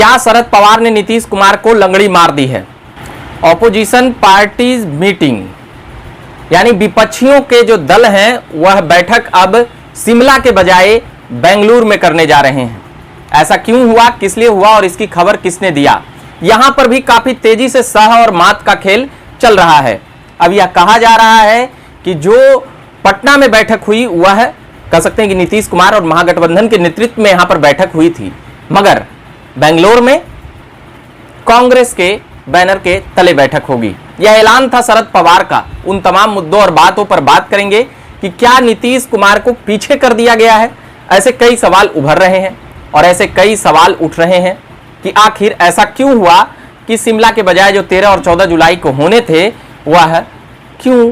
क्या शरद पवार ने नीतीश कुमार को लंगड़ी मार दी है? ऑपोजिशन पार्टीज मीटिंग, यानी विपक्षियों के जो दल हैं वह बैठक अब शिमला के बजाय बेंगलुरु में करने जा रहे हैं। ऐसा क्यों हुआ, किस लिए हुआ और इसकी खबर किसने दिया? यहां पर भी काफी तेजी से सह और मात का खेल चल रहा है। अब यह कहा जा रहा है कि जो पटना में बैठक हुई वह कह सकते हैं कि नीतीश कुमार और महागठबंधन के नेतृत्व में यहां पर बैठक हुई थी, मगर बेंगलोर में कांग्रेस के बैनर के तले बैठक होगी। यह ऐलान था शरद पवार का। उन तमाम मुद्दों और बातों पर बात करेंगे कि क्या नीतीश कुमार को पीछे कर दिया गया है। ऐसे कई सवाल उभर रहे हैं और ऐसे कई सवाल उठ रहे हैं कि आखिर ऐसा क्यों हुआ कि शिमला के बजाय जो 13 और 14 जुलाई को होने थे वह क्यों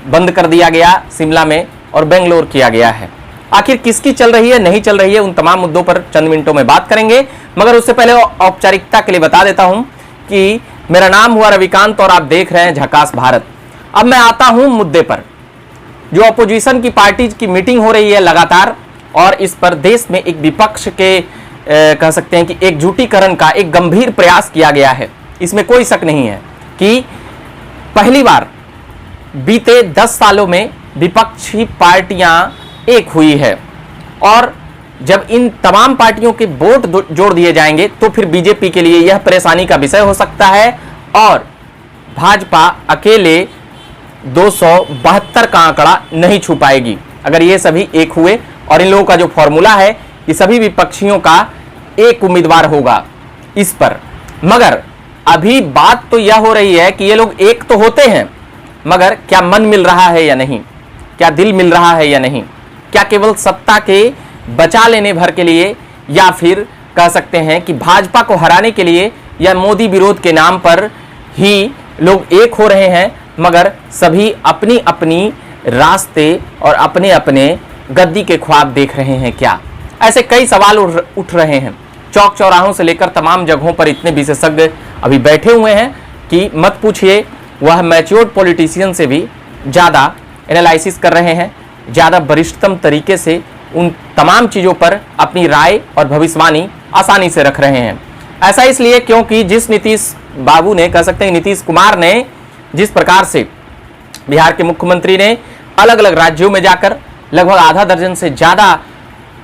बंद कर दिया गया शिमला में और बेंगलोर किया गया है। आखिर किसकी चल रही है, नहीं चल रही है, उन तमाम मुद्दों पर चंद मिनटों में बात करेंगे। मगर उससे पहले औपचारिकता के लिए बता देता हूं कि मेरा नाम हुआ रविकांत और आप देख रहे हैं झकास भारत। अब मैं आता हूं मुद्दे पर। जो अपोजिशन की पार्टी की मीटिंग हो रही है लगातार, और इस पर देश में एक विपक्ष के कह सकते हैं कि एकजुटीकरण का एक गंभीर प्रयास किया गया है। इसमें कोई शक नहीं है कि पहली बार बीते 10 सालों में विपक्षी पार्टियां एक हुई है, और जब इन तमाम पार्टियों के वोट जोड़ दिए जाएंगे तो फिर बीजेपी के लिए यह परेशानी का विषय हो सकता है और भाजपा अकेले 272 का आंकड़ा नहीं छू पाएगी अगर ये सभी एक हुए। और इन लोगों का जो फॉर्मूला है कि सभी विपक्षियों का एक उम्मीदवार होगा इस पर। मगर अभी बात तो यह हो रही है कि ये लोग एक तो होते हैं, मगर क्या मन मिल रहा है या नहीं, क्या दिल मिल रहा है या नहीं, क्या केवल सत्ता के बचा लेने भर के लिए, या फिर कह सकते हैं कि भाजपा को हराने के लिए, या मोदी विरोध के नाम पर ही लोग एक हो रहे हैं, मगर सभी अपनी अपनी रास्ते और अपने अपने गद्दी के ख्वाब देख रहे हैं क्या? ऐसे कई सवाल उठ रहे हैं। चौक चौराहों से लेकर तमाम जगहों पर इतने विशेषज्ञ अभी बैठे हुए हैं कि मत पूछिए। वह मैच्योर्ड पॉलिटिशियन से भी ज़्यादा एनालिसिस कर रहे हैं, ज़्यादा वरिष्ठतम तरीके से उन तमाम चीज़ों पर अपनी राय और भविष्यवाणी आसानी से रख रहे हैं। ऐसा इसलिए क्योंकि जिस नीतीश बाबू ने, कह सकते हैं नीतीश कुमार ने, जिस प्रकार से बिहार के मुख्यमंत्री ने अलग अलग राज्यों में जाकर, लगभग आधा दर्जन से ज़्यादा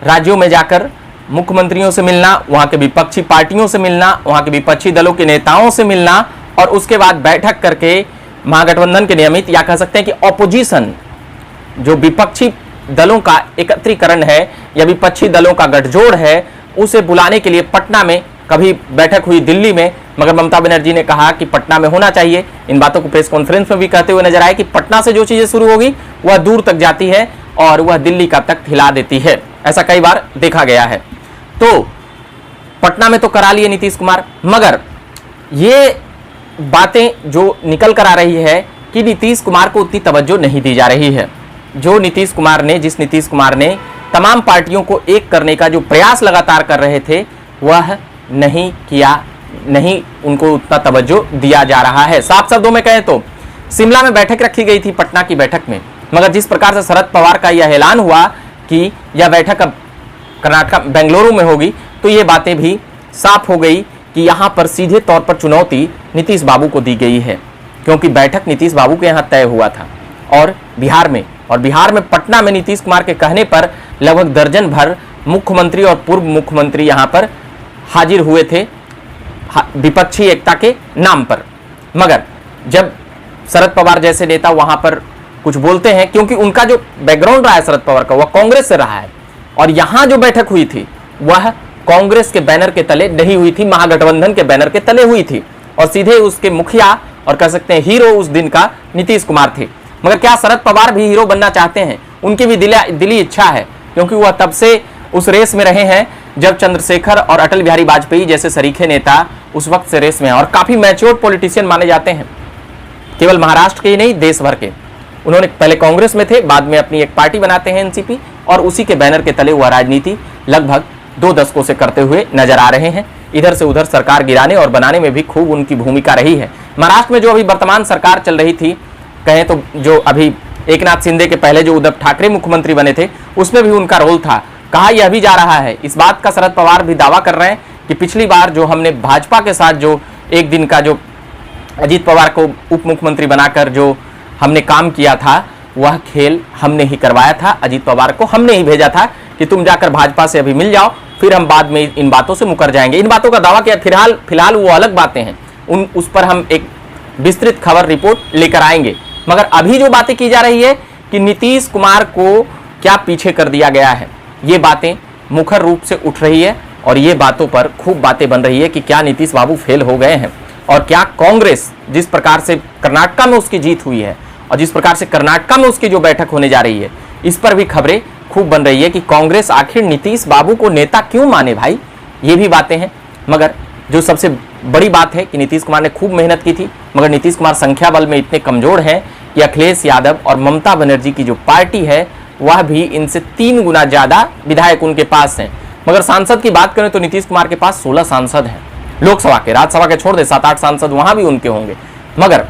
राज्यों में जाकर मुख्यमंत्रियों से मिलना, वहाँ के विपक्षी पार्टियों से मिलना, वहाँ के विपक्षी दलों के नेताओं से मिलना, और उसके बाद बैठक करके महागठबंधन के नियमित, या कह सकते हैं कि ऑपोजिशन जो विपक्षी दलों का एकत्रीकरण है या विपक्षी दलों का गठजोड़ है, उसे बुलाने के लिए पटना में कभी बैठक हुई दिल्ली में, मगर ममता बनर्जी ने कहा कि पटना में होना चाहिए। इन बातों को प्रेस कॉन्फ्रेंस में भी कहते हुए नजर आए कि पटना से जो चीजें शुरू होगी वह दूर तक जाती है और वह दिल्ली का तक हिला देती है। ऐसा कई बार देखा गया है। तो पटना में तो करा लिए नीतीश कुमार, मगर ये बातें जो निकल कर आ रही है कि नीतीश कुमार को उतनी तवज्जो नहीं दी जा रही है। जो नीतीश कुमार ने, जिस नीतीश कुमार ने तमाम पार्टियों को एक करने का जो प्रयास लगातार कर रहे थे, वह नहीं किया, नहीं उनको उतना तवज्जो दिया जा रहा है। साफ शब्दों में कहें तो शिमला में बैठक रखी गई थी, पटना की बैठक में, मगर जिस प्रकार से शरद पवार का यह ऐलान हुआ कि यह बैठक अब कर्नाटक बेंगलुरु में होगी, तो ये बातें भी साफ हो गई कि यहाँ पर सीधे तौर पर चुनौती नीतीश बाबू को दी गई है, क्योंकि बैठक नीतीश बाबू के यहाँ तय हुआ था। और बिहार में पटना में नीतीश कुमार के कहने पर लगभग दर्जन भर मुख्यमंत्री और पूर्व मुख्यमंत्री यहाँ पर हाजिर हुए थे विपक्षी एकता के नाम पर। मगर जब शरद पवार जैसे नेता वहां पर कुछ बोलते हैं, क्योंकि उनका जो बैकग्राउंड रहा है शरद पवार का, वह कांग्रेस से रहा है, और यहां जो बैठक हुई थी वह कांग्रेस के बैनर के तले नहीं हुई थी, महागठबंधन के बैनर के तले हुई थी, और सीधे उसके मुखिया और कह सकते हैं हीरो उस दिन का नीतीश कुमार थे। मगर क्या शरद पवार भी हीरो बनना चाहते हैं? उनकी भी दिली इच्छा है, क्योंकि वह तब से उस रेस में रहे हैं जब चंद्रशेखर और अटल बिहारी वाजपेयी जैसे सरीखे नेता उस वक्त से रेस में हैं, और काफी मैच्योर्ड पॉलिटिशियन माने जाते हैं, केवल महाराष्ट्र के ही नहीं, देश भर के। उन्होंने पहले कांग्रेस में थे, बाद में अपनी एक पार्टी बनाते हैं एनसीपी, और उसी के बैनर के तले वह राजनीति लगभग 2 दशकों से करते हुए नजर आ रहे हैं। इधर से उधर सरकार गिराने और बनाने में भी खूब उनकी भूमिका रही है। महाराष्ट्र में जो अभी वर्तमान सरकार चल रही थी, कहें तो जो अभी एकनाथ शिंदे के पहले जो उद्धव ठाकरे मुख्यमंत्री बने थे, उसमें भी उनका रोल था। कहा यह भी जा रहा है, इस बात का शरद पवार भी दावा कर रहे हैं कि पिछली बार जो हमने भाजपा के साथ जो एक दिन का जो अजीत पवार को उप मुख्यमंत्री बनाकर जो हमने काम किया था, वह खेल हमने ही करवाया था। अजीत पवार को हमने ही भेजा था कि तुम जाकर भाजपा से अभी मिल जाओ, फिर हम बाद में इन बातों से मुकर जाएंगे। इन बातों का दावा किया, फिलहाल वो अलग बातें हैं, उस पर हम एक विस्तृत खबर रिपोर्ट लेकर आएंगे। मगर अभी जो बातें की जा रही है कि नीतीश कुमार को क्या पीछे कर दिया गया है, ये बातें मुखर रूप से उठ रही है और ये बातों पर खूब बातें बन रही है कि क्या नीतीश बाबू फेल हो गए हैं और क्या कांग्रेस जिस प्रकार से कर्नाटका में उसकी जीत हुई है और जिस प्रकार से कर्नाटका में उसकी जो बैठक होने जा रही है, इस पर भी खबरें खूब बन रही है कि कांग्रेस आखिर नीतीश बाबू को नेता क्यों माने भाई, ये भी बातें हैं। मगर जो सबसे बड़ी बात है कि नीतीश कुमार ने खूब मेहनत की थी, मगर नीतीश कुमार संख्या बल में इतने कमजोर हैं कि अखिलेश यादव और ममता बनर्जी की जो पार्टी है वह भी इनसे 3 गुना ज्यादा विधायक उनके पास हैं। मगर सांसद की बात करें तो नीतीश कुमार के पास 16 सांसद हैं लोकसभा के, राज्यसभा के छोड़ दे 7-8 सांसद वहां भी उनके होंगे। मगर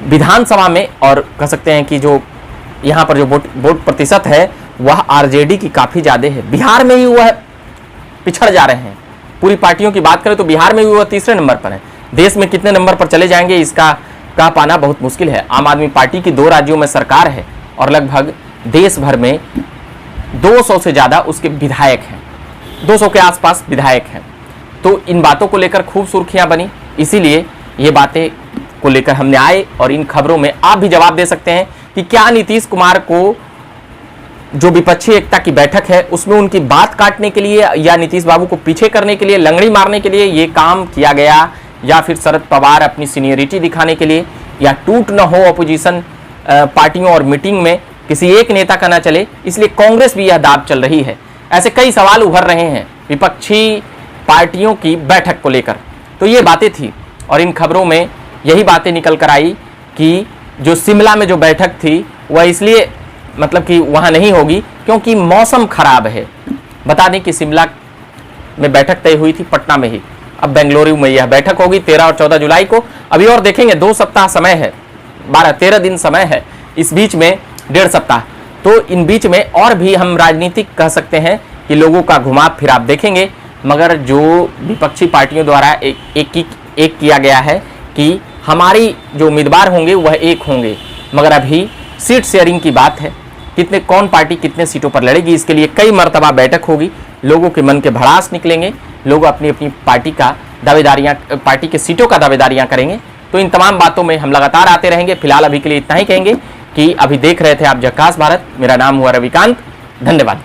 विधानसभा में और कह सकते हैं कि जो यहाँ पर जो वोट प्रतिशत है वह आरजेडी की काफी ज्यादा है। बिहार में ही वह पिछड़ जा रहे हैं। पूरी पार्टियों की बात करें तो बिहार में भी वह 3रे नंबर पर है। देश में कितने नंबर पर चले जाएंगे इसका कह पाना बहुत मुश्किल है। आम आदमी पार्टी की 2 राज्यों में सरकार है और लगभग देश भर में 200 से ज्यादा उसके विधायक हैं, 200 के आसपास विधायक हैं। तो इन बातों को लेकर खूब सुर्खियां बनी, इसीलिए ये बातें को लेकर हमने आए और इन खबरों में आप भी जवाब दे सकते हैं कि क्या नीतीश कुमार को जो विपक्षी एकता की बैठक है उसमें उनकी बात काटने के लिए या नीतीश बाबू को पीछे करने के लिए, लंगड़ी मारने के लिए ये काम किया गया, या फिर शरद पवार अपनी सीनियरिटी दिखाने के लिए, या टूट न हो अपोजिशन पार्टियों और मीटिंग में किसी एक नेता का ना चले, इसलिए कांग्रेस भी यह दाव चल रही है। ऐसे कई सवाल उभर रहे हैं विपक्षी पार्टियों की बैठक को लेकर। तो ये बातें थी और इन खबरों में यही बातें निकल कर आई कि जो शिमला में जो बैठक थी वह इसलिए मतलब कि वहाँ नहीं होगी क्योंकि मौसम खराब है। बता दें कि शिमला में बैठक तय हुई थी पटना में ही, अब बेंगलुरु में यह बैठक होगी 13 और 14 जुलाई को। अभी और देखेंगे, 2 सप्ताह समय है, 12-13 दिन समय है, इस बीच में 1.5 सप्ताह, तो इन बीच में और भी हम राजनीतिक कह सकते हैं कि लोगों का घुमाव फिराव देखेंगे। मगर जो विपक्षी पार्टियों द्वारा एक किया गया है कि हमारी जो उम्मीदवार होंगे वह एक होंगे, मगर अभी सीट शेयरिंग की बात है, कौन पार्टी कितने सीटों पर लड़ेगी, इसके लिए कई मर्तबा बैठक होगी, लोगों के मन के भड़ास निकलेंगे, लोग अपनी अपनी पार्टी का दावेदारियां, पार्टी के सीटों का दावेदारियां करेंगे। तो इन तमाम बातों में हम लगातार आते रहेंगे। फिलहाल अभी के लिए इतना ही कहेंगे कि अभी देख रहे थे आप झक्कास भारत, मेरा नाम हुआ रविकांत, धन्यवाद।